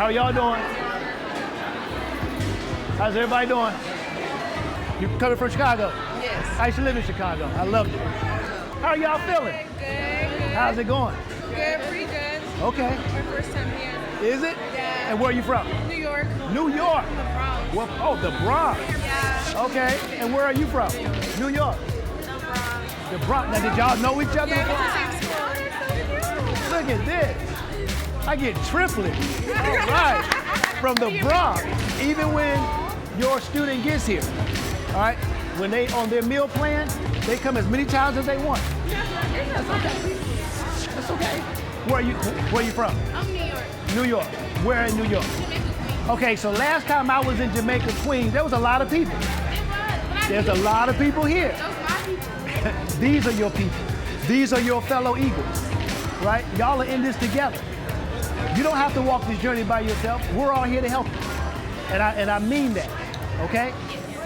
How are y'all doing? How's everybody doing? You coming from Chicago? Yes. I used to live in Chicago. I loved it. How are y'all feeling? Good. How's it going? Good, pretty good. Okay. My first time here. Is it? Yeah. And where are you from? New York. New York. The Bronx. Well, oh, the Bronx. Yeah. Okay. And where are you from? New York. The Bronx. The Bronx. Now, did y'all know each other Yeah, before? we went to the same school. Look at this. I get triplets. All right. From the Bronx. Even when your student gets here, all right, when they on their meal plan, they come as many times as they want. That's okay. That's okay. Where are you from? I'm New York. New York. Where in New York? Jamaica, Queens. Okay, so last time I was in Jamaica, Queens, there was a lot of people. It was. There's a lot of people here. Those my people. These are your people. These are your fellow Eagles, right? Y'all are in this together. You don't have to walk this journey by yourself. We're all here to help you. And I mean that, okay?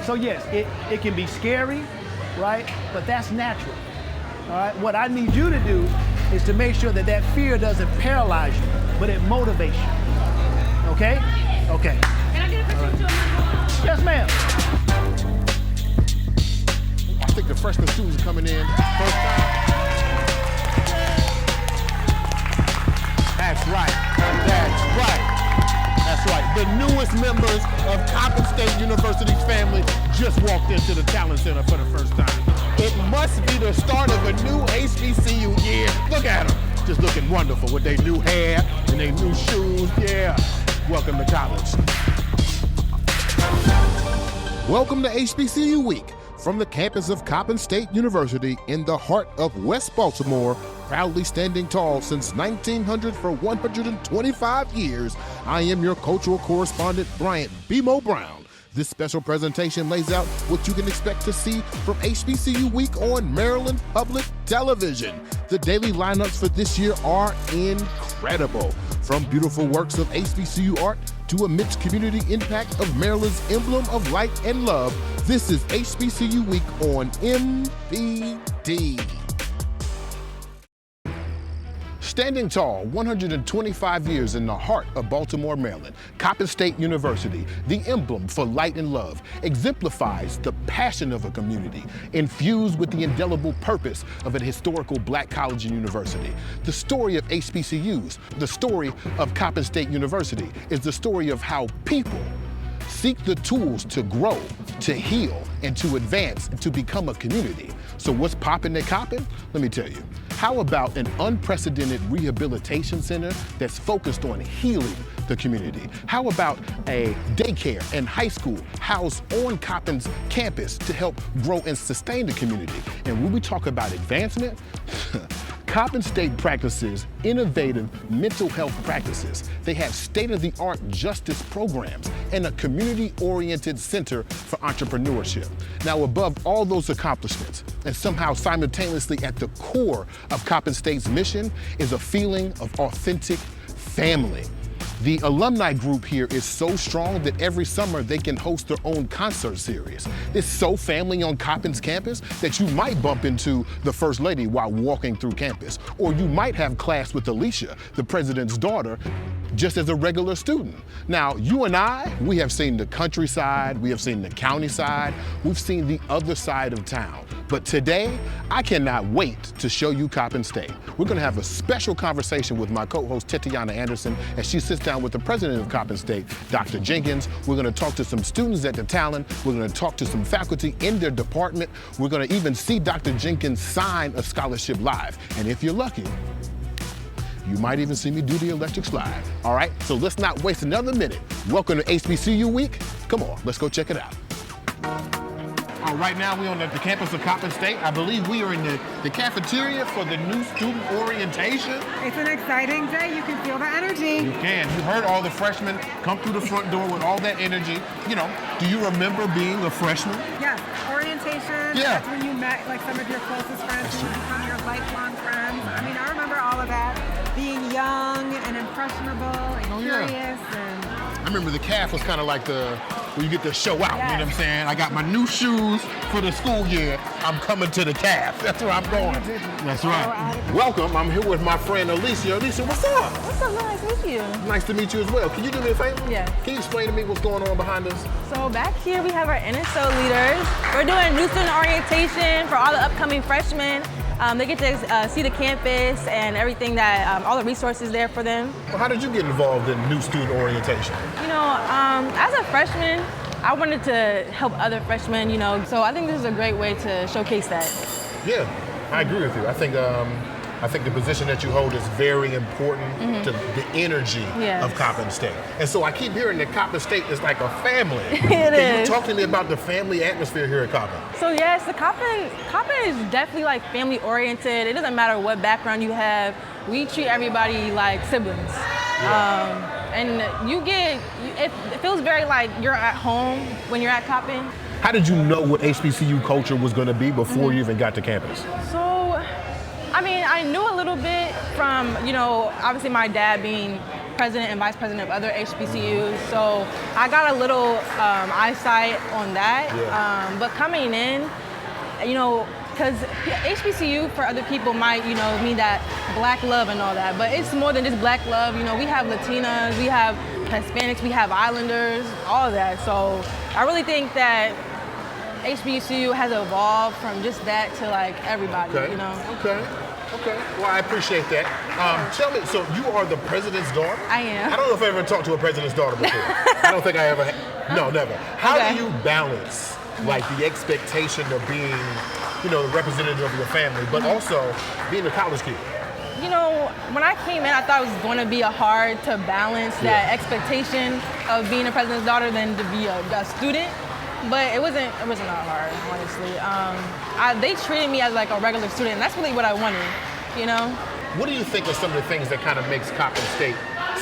So yes, it can be scary, right? But that's natural, all right? What I need you to do is to make sure that that fear doesn't paralyze you, but it motivates you, okay? Okay. Can I get a picture with you? Yes, ma'am. I think the freshman students are coming in first time. That's right. That's right. That's right. The newest members of Coppin State University's family just walked into the Talent Center for the first time. It must be the start of a new HBCU year. Look at them. Just looking wonderful with their new hair and their new shoes. Yeah. Welcome to college. Welcome to HBCU Week from the campus of Coppin State University in the heart of West Baltimore, proudly standing tall since 1900 for 125 years. I am your cultural correspondent, Bryant B-Mo Brown. This special presentation lays out what you can expect to see from HBCU Week on Maryland Public Television. The daily lineups for this year are incredible. From beautiful works of HBCU art to a mixed community impact of Maryland's emblem of light and love, this is HBCU Week on MPD. Standing tall, 125 years in the heart of Baltimore, Maryland, Coppin State University, the emblem for light and love, exemplifies the passion of a community, infused with the indelible purpose of an historical black college and university. The story of HBCUs, the story of Coppin State University, is the story of how people seek the tools to grow, to heal, and to advance, and to become a community. So what's poppin' at Coppin? Let me tell you. How about an unprecedented rehabilitation center that's focused on healing the community? How about a daycare and high school housed on Coppin's campus to help grow and sustain the community? And when we talk about advancement, Coppin State practices innovative mental health practices. They have state-of-the-art justice programs and a community-oriented center for entrepreneurship. Now, above all those accomplishments, and somehow simultaneously at the core of Coppin State's mission, is a feeling of authentic family. The alumni group here is so strong that every summer they can host their own concert series. It's so family on Coppin's campus that you might bump into the First Lady while walking through campus. Or you might have class with Alicia, the president's daughter, just as a regular student. Now, you and I, we have seen the countryside, we have seen the county side, we've seen the other side of town. But today, I cannot wait to show you Coppin State. We're gonna have a special conversation with my co-host, Tatiana Anderson, as she sits down with the president of Coppin State, Dr. Jenkins. We're gonna talk to some students at the Talent. We're gonna talk to some faculty in their department. We're gonna even see Dr. Jenkins sign a scholarship live. And if you're lucky, you might even see me do the electric slide. All right, so let's not waste another minute. Welcome to HBCU Week. Come on, let's go check it out. Right now we're on the campus of Coppin State. I believe we are in the cafeteria for the new student orientation. It's an exciting day. You can feel the energy. You can. You heard all the freshmen come through the front door with all that energy. You know, do you remember being a freshman? Yes, orientation. Yeah. That's when you met like some of your closest friends and you become your lifelong friends. I mean, I remember all of that. Being young and impressionable and curious. And I remember the calf was kind of like the where you get to show out, you know what I'm saying? I got my new shoes for the school year. I'm coming to the calf. That's where I'm going. That's right. Welcome. I'm here with my friend Alicia. Alicia, what's up? What's up? Nice to meet you. Nice to meet you as well. Can you do me a favor? Yeah. Can you explain to me what's going on behind us? So back here we have our NSO leaders. We're doing new student orientation for all the upcoming freshmen. They get to see the campus and everything that, all the resources there for them. Well, how did you get involved in new student orientation? You know, as a freshman, I wanted to help other freshmen, you know, so I think this is a great way to showcase that. Yeah, I agree with you. I think the position that you hold is very important to the energy of Coppin State. And so I keep hearing that Coppin State is like a family. Can you talk to me about the family atmosphere here at Coppin? So yes, the Coppin is definitely like family oriented. It doesn't matter what background you have. We treat everybody like siblings. Yeah. And it feels very like you're at home when you're at Coppin. How did you know what HBCU culture was going to be before you even got to campus? So, I mean, I knew a little bit from, you know, obviously my dad being president and vice president of other HBCUs, so I got a little eyesight on that. Yeah. But coming in, you know, because HBCU for other people might, you know, mean that black love and all that, but it's more than just black love. You know, we have Latinas, we have Hispanics, we have Islanders, all of that. So I really think that HBCU has evolved from just that to like everybody, you know? Okay. Well, I appreciate that. Tell me, so you are the president's daughter? I am. I don't know if I ever talked to a president's daughter before. I don't think I ever have. No, never. How do you balance like the expectation of being, you know, the representative of your family, but also being a college kid? You know, when I came in, I thought it was going to be hard to balance that expectation of being a president's daughter than to be a student. But it wasn't that hard, honestly. They treated me as like a regular student, and that's really what I wanted, you know? What do you think are some of the things that kind of makes Coppin State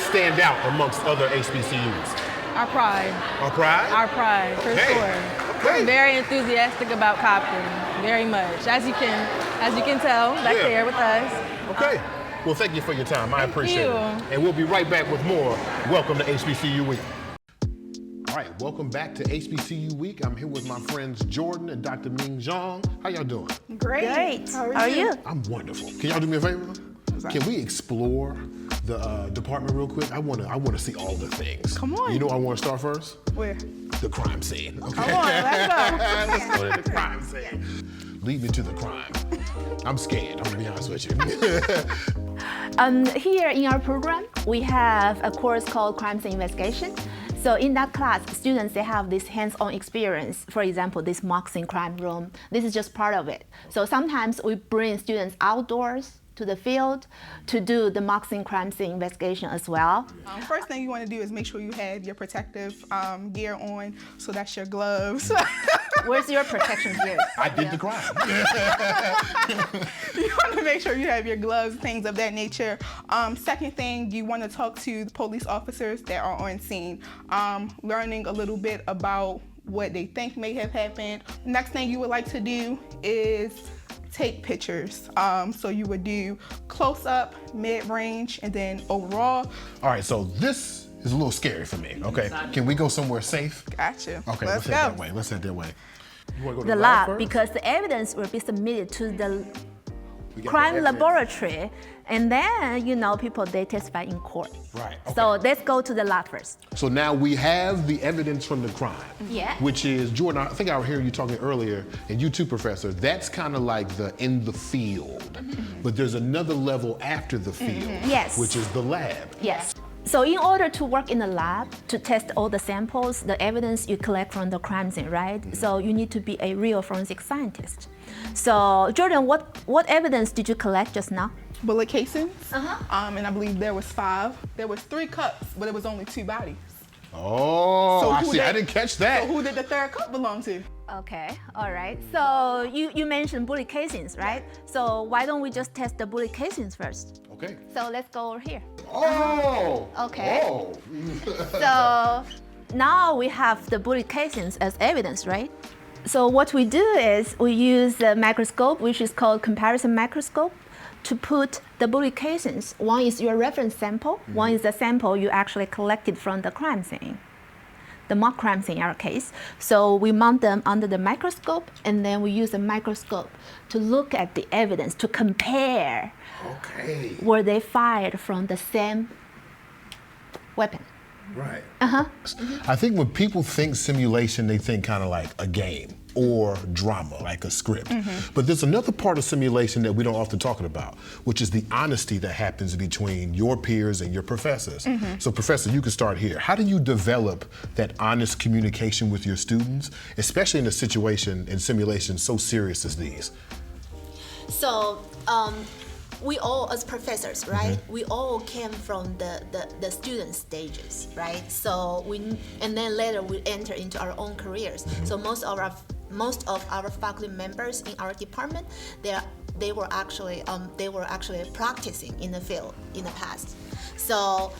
stand out amongst other HBCUs? Our pride. Our pride? Our pride, for sure. Okay. We're very enthusiastic about Coppin, very much, as you can tell back there with us. Okay. Well, thank you for your time. I appreciate you. it. And we'll be right back with more. Welcome to HBCU Week. All right, welcome back to HBCU Week. I'm here with my friends Jordan and Dr. Ming Zhang. How y'all doing? Great. How are you? I'm wonderful. Can y'all do me a favor? Can we explore the department real quick? I want to see all the things. Come on. You know I want to start first? Where? The crime scene. Okay. Come on, let's go. Let's go to the crime scene. Lead me to the crime. I'm scared, I'm gonna be honest with you. Here in our program, we have a course called Crime Scene Investigation. So in that class, students, they have this hands-on experience. For example, this mock scene crime room. This is just part of it. So sometimes we bring students outdoors to the field to do the mock scene crime scene investigation as well. First thing you want to do is make sure you have your protective gear on. So that's your gloves. Where's your protection gear? I did the crime. You want to make sure you have your gloves, things of that nature. Second thing, you want to talk to the police officers that are on scene, learning a little bit about what they think may have happened. Next thing you would like to do is take pictures. So you would do close up, mid-range, and then overall. All right, so this is a little scary for me, okay? Can we go somewhere safe? Gotcha. Okay, let's let's head go. that way. Let's head that way. You wanna go to The lab, first? because the evidence will be submitted to the We got crime the evidence. laboratory, and then, you know, people, they testify in court. Right, okay. So let's go to the lab first. So now we have the evidence from the crime. Yeah. Which is, Jordan, I think I heard you talking earlier, and you too, Professor, that's kind of like the in the field. But there's another level after the field, Yes. which is the lab. Yes. So in order to work in the lab, to test all the samples, the evidence you collect from the crime scene, right? So you need to be a real forensic scientist. So Jordan, what evidence did you collect just now? Bullet casings. And I believe there was 5. There was 3 cups, but it was only 2 bodies. Oh, So I who see. I did- didn't catch that. So who did the 3rd cup belong to? Okay, all right. So you mentioned bullet casings, right? So why don't we just test the bullet casings first? Okay. So let's go over here. Oh. Okay. Oh. So now we have the bullet casings as evidence, right? So what we do is we use a microscope, which is called comparison microscope, to put the bullet casings. One is your reference sample, one is the sample you actually collected from the crime scene. the mock crimes in our case. So we mount them under the microscope, and then we use a microscope to look at the evidence, to compare were they fired from the same weapon. Right. I think when people think simulation, they think kind of like a game or drama, like a script. But there's another part of simulation that we don't often talk about, which is the honesty that happens between your peers and your professors. So Professor, you can start here. How do you develop that honest communication with your students, especially in a situation in simulation so serious as these? So we all, as professors, right? We all came from the student stages, right? So and then later we enter into our own careers. So most of our faculty members in our department, they were actually practicing in the field in the past. So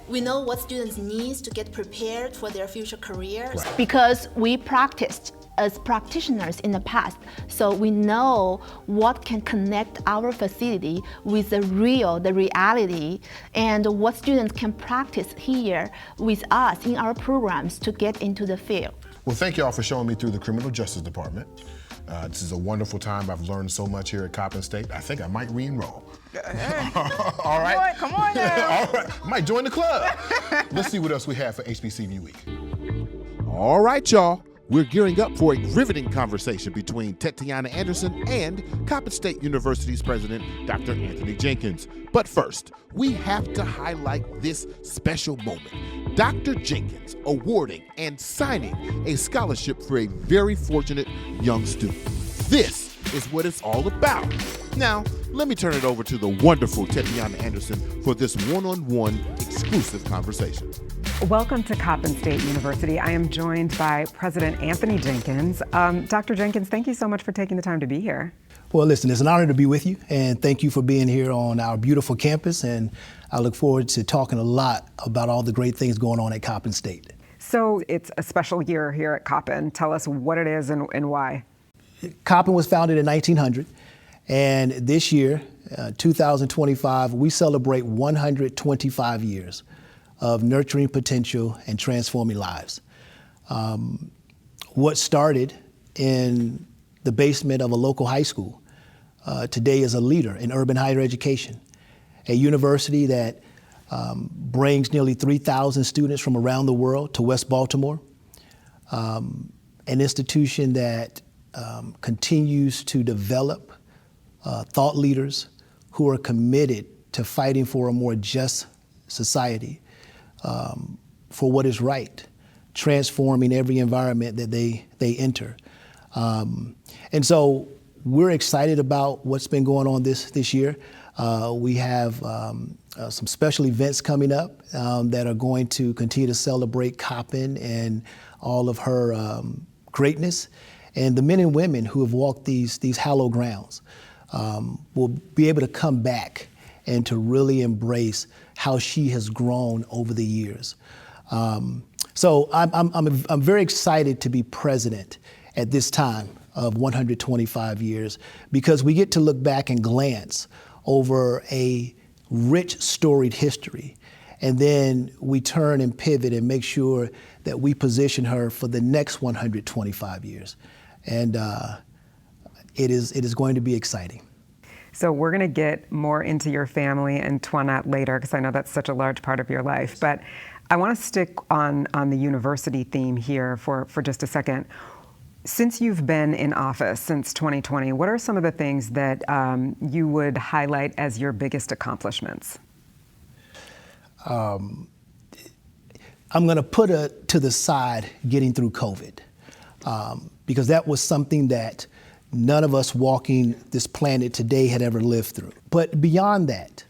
we know what students need to get prepared for their future careers. Right. Because we practiced as practitioners in the past, so we know what can connect our facility with the reality, and what students can practice here with us in our programs to get into the field. Well, thank you all for showing me through the Criminal Justice Department. This is a wonderful time. I've learned so much here at Coppin State. I think I might re-enroll. All right. Come on now. All right. Might join the club. Let's see what else we have for HBCU Week. All right, y'all. We're gearing up for a riveting conversation between Tetiana Anderson and Coppin State University's president, Dr. Anthony Jenkins. But first, we have to highlight this special moment. Dr. Jenkins awarding and signing a scholarship for a very fortunate young student. This is what it's all about. Now, let me turn it over to the wonderful Tetiana Anderson for this one-on-one exclusive conversation. Welcome to Coppin State University. I am joined by President Anthony Jenkins. Dr. Jenkins, thank you so much for taking the time to be here. Well, listen, it's an honor to be with you, and thank you for being here on our beautiful campus, and I look forward to talking a lot about all the great things going on at Coppin State. So it's a special year here at Coppin. Tell us what it is and why. Coppin was founded in 1900, and this year, 2025, we celebrate 125 years of nurturing potential and transforming lives. What started in the basement of a local high school today is a leader in urban higher education, a university that brings nearly 3,000 students from around the world to West Baltimore, an institution that continues to develop thought leaders who are committed to fighting for a more just society, for what is right, transforming every environment that they enter. And so we're excited about what's been going on this year. We have some special events coming up that are going to continue to celebrate Coppin and all of her greatness. And the men and women who have walked these hallowed grounds will be able to come back and to really embrace how she has grown over the years. So I'm very excited to be president at this time of 125 years, because we get to look back and glance over a rich, storied history. And then we turn and pivot and make sure that we position her for the next 125 years. And it is going to be exciting. So we're going to get more into your family and Toinette later, because I know that's such a large part of your life. But I want to stick on the university theme here for just a second. Since you've been in office since 2020, what are some of the things that you would highlight as your biggest accomplishments? I'm going to put to the side getting through COVID, because that was something that none of us walking this planet today had ever lived through. But beyond that,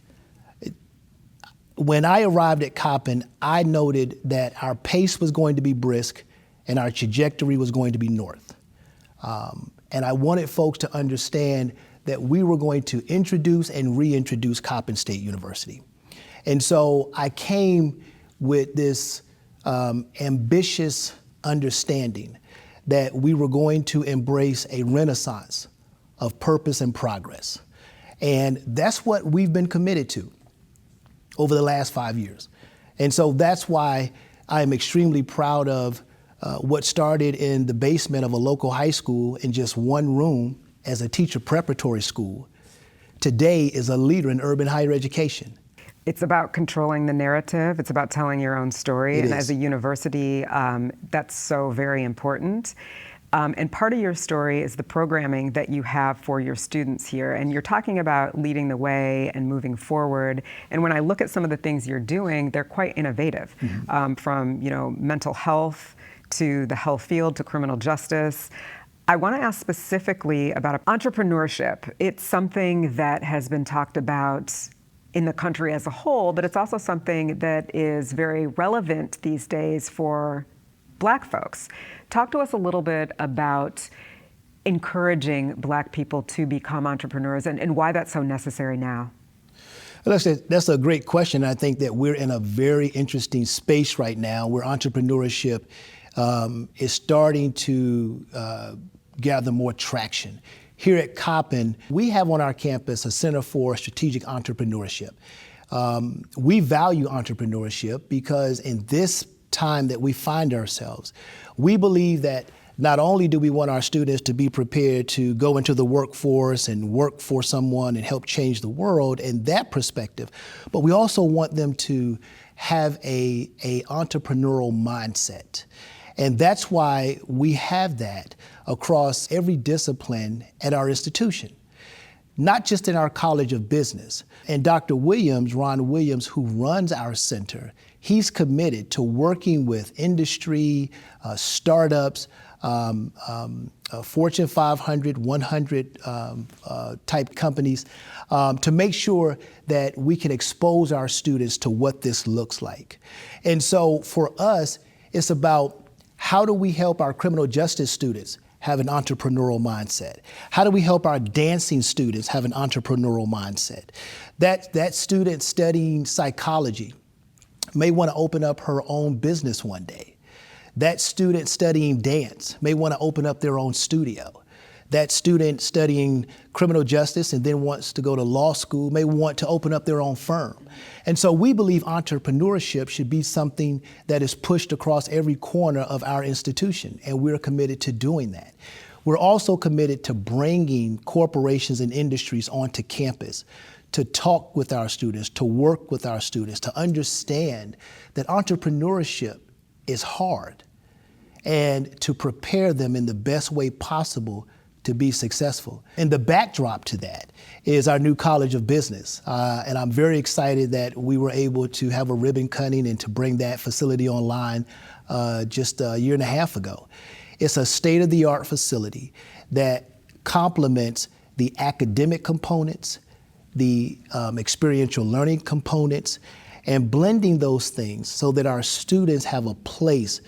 when I arrived at Coppin, I noted that our pace was going to be brisk and our trajectory was going to be north. And I wanted folks to understand that we were going to introduce and reintroduce Coppin State University. And so I came with this ambitious understanding that we were going to embrace a renaissance of purpose and progress. And that's what we've been committed to over the last 5 years. And so that's why I am extremely proud of what started in the basement of a local high school in just one room as a teacher preparatory school, today is a leader in urban higher education. It's about controlling the narrative. It's about telling your own story. It and is. as a university, that's so very important. And part of your story is the programming that you have for your students here. And you're talking about leading the way and moving forward. And when I look at some of the things you're doing, they're quite innovative. From mental health to the health field to criminal justice. I want to ask specifically about entrepreneurship. It's something that has been talked about in the country as a whole, but it's also something that is very relevant these days for Black folks. Talk to us a little bit about encouraging Black people to become entrepreneurs and why that's so necessary now. That's a great question. I think that we're in a very interesting space right now where entrepreneurship is starting to gather more traction. Here at Coppin, we have on our campus a Center for Strategic Entrepreneurship. We value entrepreneurship because in this time that we find ourselves, we believe that not only do we want our students to be prepared to go into the workforce and work for someone and help change the world in that perspective, but we also want them to have a entrepreneurial mindset. And that's why we have that across every discipline at our institution, not just in our College of Business. And Dr. Williams, Ron Williams, who runs our center, he's committed to working with industry, startups, Fortune 500, 100 type companies, to make sure that we can expose our students to what this looks like. And so for us, it's about how do we help our criminal justice students have an entrepreneurial mindset? How do we help our dancing students have an entrepreneurial mindset? That student studying psychology may want to open up her own business one day. That student studying dance may want to open up their own studio. That student studying criminal justice and then wants to go to law school may want to open up their own firm. And so we believe entrepreneurship should be something that is pushed across every corner of our institution, and we're committed to doing that. We're also committed to bringing corporations and industries onto campus to talk with our students, to work with our students, to understand that entrepreneurship is hard, and to prepare them in the best way possible to be successful. And the backdrop to that is our new College of Business. And I'm very excited that we were able to have a ribbon cutting and to bring that facility online just a year and a half ago. It's a state-of-the-art facility that complements the academic components, the experiential learning components, and blending those things so that our students have a place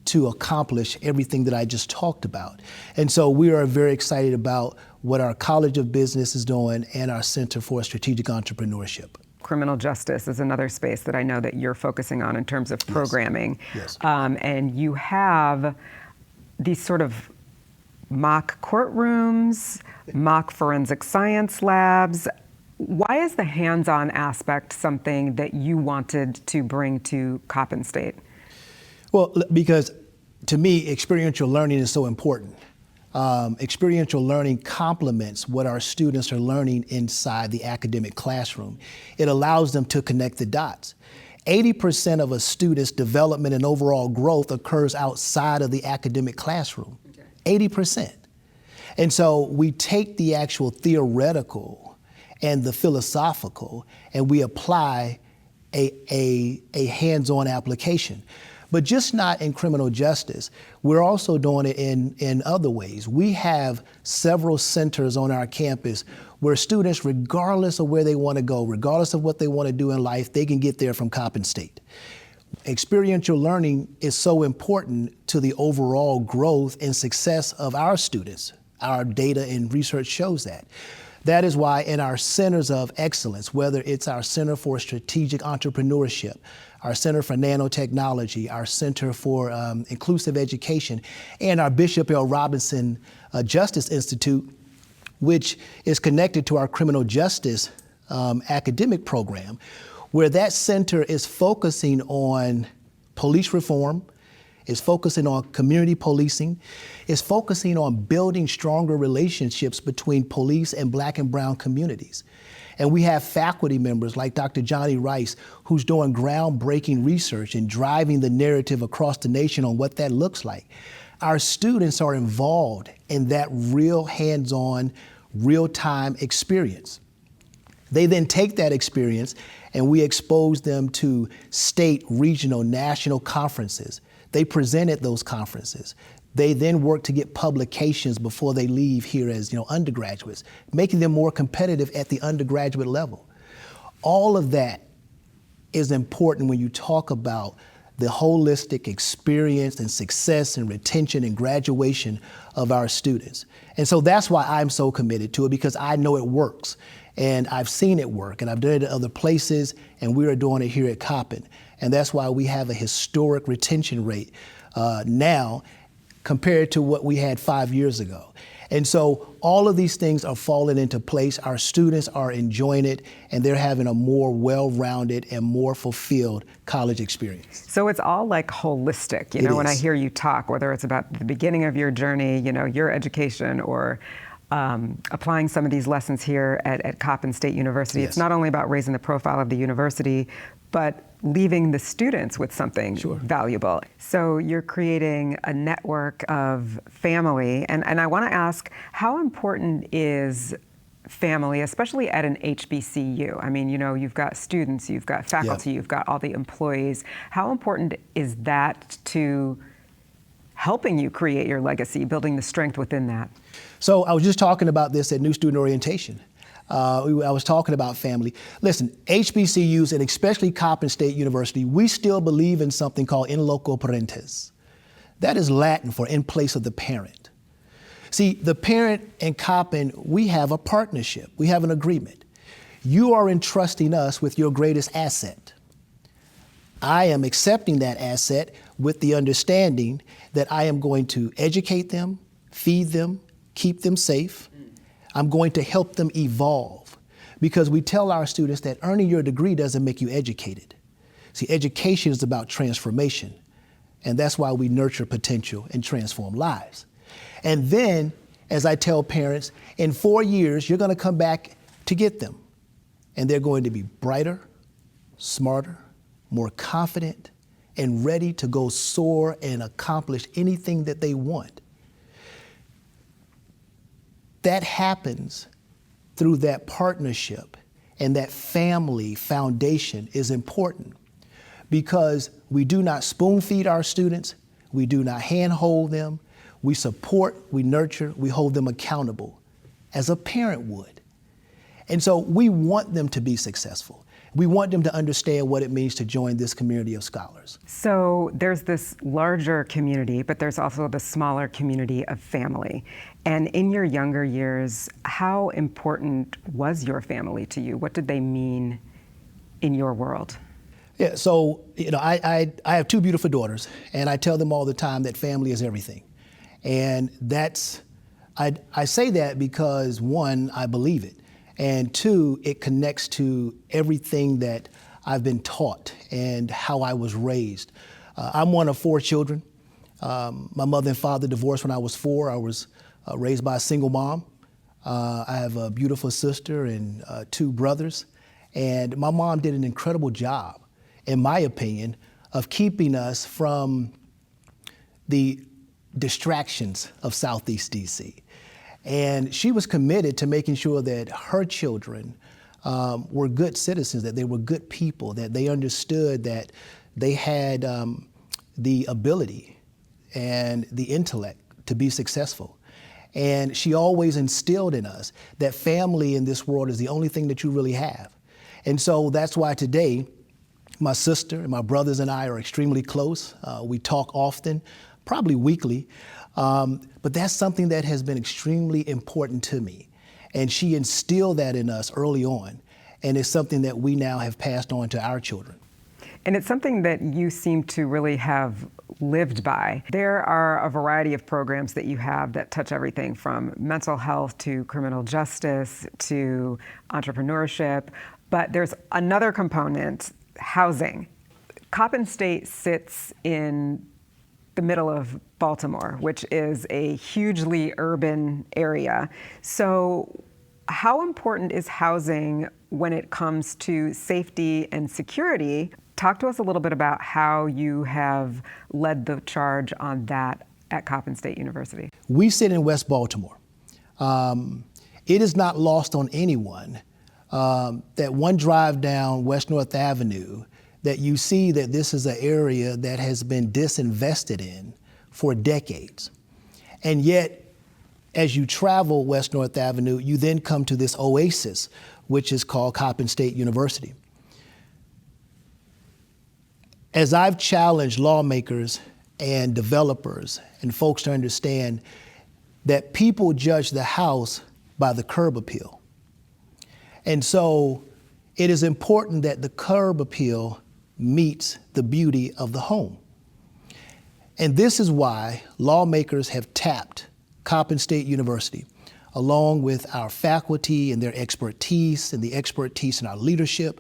to accomplish everything that I just talked about. And so we are very excited about what our College of Business is doing and our Center for Strategic Entrepreneurship. Criminal justice is another space that I know that you're focusing on in terms of programming. Yes. And you have these sort of mock courtrooms, mock forensic science labs. Why is the hands-on aspect something that you wanted to bring to Coppin State? Well, because to me, experiential learning is so important. Experiential learning complements what our students are learning inside the academic classroom. It allows them to connect the dots. 80% of a student's development and overall growth occurs outside of the academic classroom. 80%. And so we take the actual theoretical and the philosophical and we apply a hands-on application. But just not in criminal justice. We're also doing it in other ways. We have several centers on our campus where students, regardless of where they want to go, regardless of what they want to do in life, they can get there from Coppin State. Experiential learning is so important to the overall growth and success of our students. Our data and research shows that. That is why in our centers of excellence, whether it's our Center for Strategic Entrepreneurship, our Center for Nanotechnology, our Center for Inclusive Education, and our Bishop L. Robinson Justice Institute, which is connected to our criminal justice academic program, where that center is focusing on police reform. It's focusing on community policing. It's focusing on building stronger relationships between police and Black and brown communities. And we have faculty members like Dr. Johnny Rice, who's doing groundbreaking research and driving the narrative across the nation on what that looks like. Our students are involved in that real hands-on, real-time experience. They then take that experience and we expose them to state, regional, national conferences. They present at those conferences. They then work to get publications before they leave here as undergraduates, making them more competitive at the undergraduate level. All of that is important when you talk about the holistic experience and success and retention and graduation of our students. And so that's why I'm so committed to it, because I know it works. And I've seen it work, and I've done it at other places, and we are doing it here at Coppin. And that's why we have a historic retention rate now compared to what we had 5 years ago. And so all of these things are falling into place. Our students are enjoying it, and they're having a more well-rounded and more fulfilled college experience. So it's all like holistic, when I hear you talk, whether it's about the beginning of your journey, your education, or applying some of these lessons here at Coppin State University. Yes. It's not only about raising the profile of the university, but leaving the students with something valuable. So you're creating a network of family. And I want to ask, how important is family, especially at an HBCU? I mean, you've got students, you've got faculty, you've got all the employees. How important is that to helping you create your legacy, building the strength within that? So I was just talking about this at New Student Orientation. I was talking about family. Listen, HBCUs, and especially Coppin State University, we still believe in something called in loco parentes. That is Latin for in place of the parent. See, the parent and Coppin, we have a partnership. We have an agreement. You are entrusting us with your greatest asset. I am accepting that asset with the understanding that I am going to educate them, feed them, keep them safe. I'm going to help them evolve, because we tell our students that earning your degree doesn't make you educated. See, education is about transformation, and that's why we nurture potential and transform lives. And then, as I tell parents, in 4 years, you're going to come back to get them, and they're going to be brighter, smarter, more confident, and ready to go soar and accomplish anything that they want. That happens through that partnership, and that family foundation is important, because we do not spoon feed our students, we do not handhold them, we support, we nurture, we hold them accountable as a parent would. And so we want them to be successful. We want them to understand what it means to join this community of scholars. So there's this larger community, but there's also the smaller community of family. And in your younger years, how important was your family to you? What did they mean in your world? Yeah, so I have 2 beautiful daughters, and I tell them all the time that family is everything. And I say that because 1, I believe it. And 2, it connects to everything that I've been taught and how I was raised. I'm one of 4 children. My mother and father divorced when I was 4. I was raised by a single mom. I have a beautiful sister and 2 brothers. And my mom did an incredible job, in my opinion, of keeping us from the distractions of Southeast DC. And she was committed to making sure that her children were good citizens, that they were good people, that they understood that they had the ability and the intellect to be successful. And she always instilled in us that family in this world is the only thing that you really have. And so that's why today, my sister and my brothers and I are extremely close. We talk often, probably weekly. But that's something that has been extremely important to me. And she instilled that in us early on. And it's something that we now have passed on to our children. And it's something that you seem to really have lived by. There are a variety of programs that you have that touch everything from mental health to criminal justice to entrepreneurship. But there's another component, housing. Coppin State sits in the middle of Baltimore, which is a hugely urban area. So how important is housing when it comes to safety and security? Talk to us a little bit about how you have led the charge on that at Coppin State University. We sit in West Baltimore. It is not lost on anyone that one drive down West North Avenue that you see that this is an area that has been disinvested in for decades. And yet, as you travel West North Avenue, you then come to this oasis, which is called Coppin State University. As I've challenged lawmakers and developers and folks to understand that people judge the house by the curb appeal. And so it is important that the curb appeal meets the beauty of the home. And this is why lawmakers have tapped Coppin State University, along with our faculty and their expertise and the expertise in our leadership,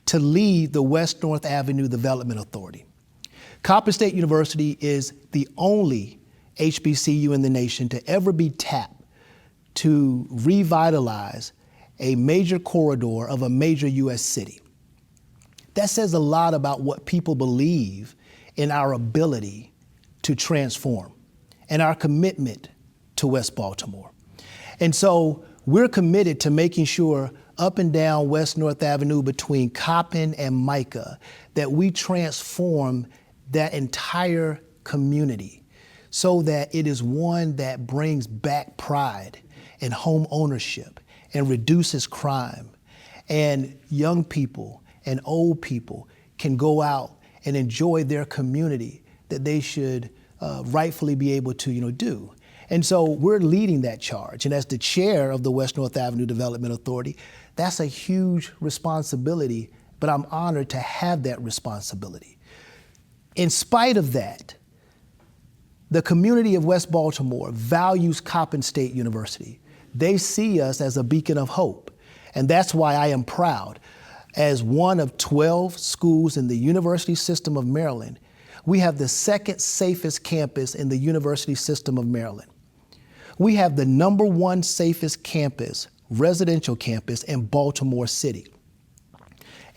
to lead the West North Avenue Development Authority. Coppin State University is the only HBCU in the nation to ever be tapped to revitalize a major corridor of a major U.S. city. That says a lot about what people believe in our ability to transform and our commitment to West Baltimore. And so we're committed to making sure up and down West North Avenue between Coppin and Micah that we transform that entire community so that it is one that brings back pride and home ownership and reduces crime. And young people and old people can go out and enjoy their community that they should rightfully be able to do. And so we're leading that charge. And as the chair of the West North Avenue Development Authority, that's a huge responsibility, but I'm honored to have that responsibility. In spite of that, the community of West Baltimore values Coppin State University. They see us as a beacon of hope. And that's why I am proud. As one of 12 schools in the University System of Maryland, we have the second safest campus in the University System of Maryland. We have the #1 safest campus, residential campus in Baltimore City.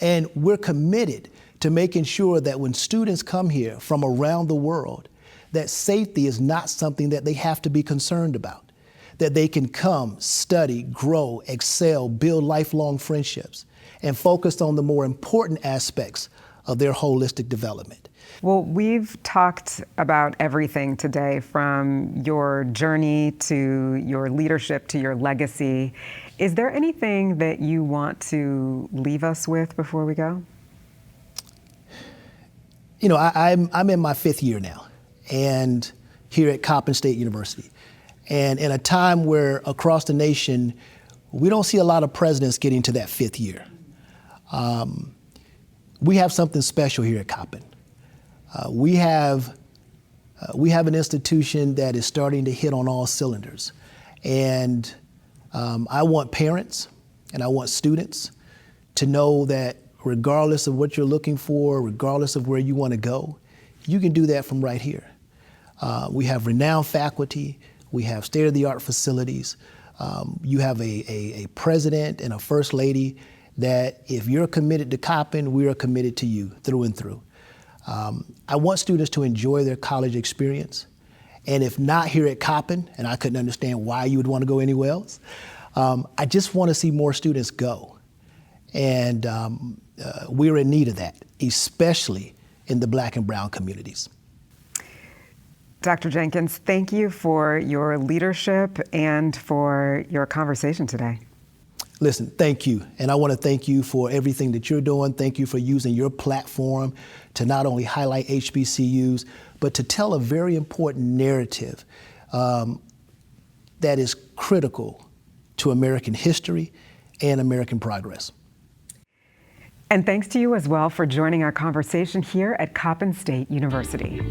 And we're committed to making sure that when students come here from around the world, that safety is not something that they have to be concerned about, that they can come, study, grow, excel, build lifelong friendships, and focus on the more important aspects of their holistic development. Well, we've talked about everything today, from your journey to your leadership to your legacy. Is there anything that you want to leave us with before we go? I'm in my 5th year now, and here at Coppin State University. And in a time where across the nation, we don't see a lot of presidents getting to that 5th year. We have something special here at Coppin. We have an institution that is starting to hit on all cylinders. And I want parents and I want students to know that regardless of what you're looking for, regardless of where you want to go, you can do that from right here. We have renowned faculty. We have state-of-the-art facilities. You have a president and a first lady that if you're committed to Coppin, we are committed to you through and through. I want students to enjoy their college experience. And if not here at Coppin, and I couldn't understand why you would want to go anywhere else, I just want to see more students go. And we're in need of that, especially in the Black and brown communities. Dr. Jenkins, thank you for your leadership and for your conversation today. Listen, thank you. And I want to thank you for everything that you're doing. Thank you for using your platform to not only highlight HBCUs, but to tell a very important narrative that is critical to American history and American progress. And thanks to you as well for joining our conversation here at Coppin State University.